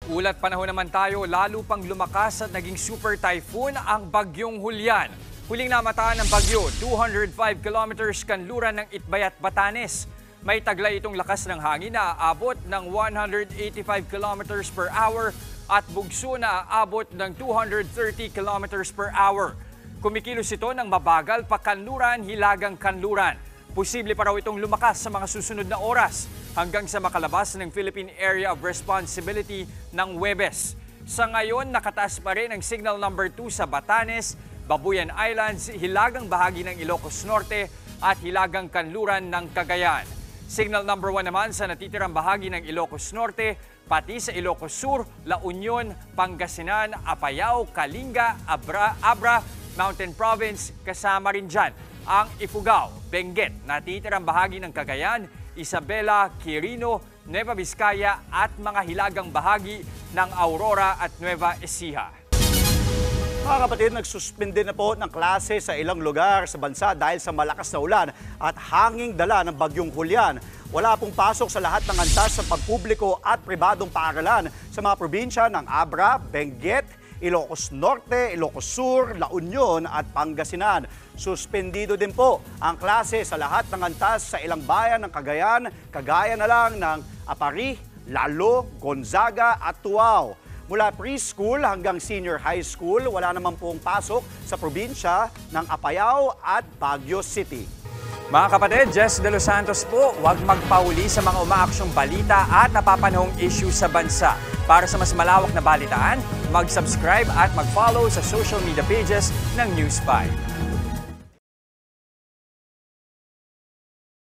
Ulat panahon naman tayo, lalo pang lumakas at naging super typhoon ang bagyong Julian. Huling namataan ng bagyo, 205 kilometers kanluran ng Itbayat, Batanes. May taglay itong lakas ng hangin na aabot ng 185 kilometers per hour at bugso na aabot ng 230 kilometers per hour. Kumikilos ito ng mabagal pa kanluran, hilagang kanluran. Posible pa raw itong lumakas sa mga susunod na oras hanggang sa makalabas ng Philippine Area of Responsibility ng Huwebes. Sa ngayon, nakataas pa rin ang signal number 2 sa Batanes, Babuyan Islands, hilagang bahagi ng Ilocos Norte at hilagang kanluran ng Cagayan. Signal number 1 naman sa natitirang bahagi ng Ilocos Norte, pati sa Ilocos Sur, La Union, Pangasinan, Apayao, Kalinga, Abra, Mountain Province, kasama rin dyan ang Ifugao, Benguet, natitirang bahagi ng Cagayan, Isabela, Quirino, Nueva Vizcaya at mga hilagang bahagi ng Aurora at Nueva Ecija. Mga kapatid, nagsuspende na po ng klase sa ilang lugar sa bansa dahil sa malakas na ulan at hanging dala ng bagyong Julian. Wala pong pasok sa lahat ng antas sa pampubliko at pribadong paaralan sa mga probinsya ng Abra, Benguet, Ilocos Norte, Ilocos Sur, La Union at Pangasinan. Suspendido din po ang klase sa lahat ng antas sa ilang bayan ng Cagayan, kagaya na lang ng Apari, Lalo, Gonzaga at Tuao. Mula preschool hanggang senior high school, wala naman pong pasok sa probinsya ng Apayao at Baguio City. Mga kapatid, Jess De Los Santos po, huwag magpahuli sa mga umaaksyong balita at napapanahong issue sa bansa. Para sa mas malawak na balitaan, mag-subscribe at mag-follow sa social media pages ng News 5.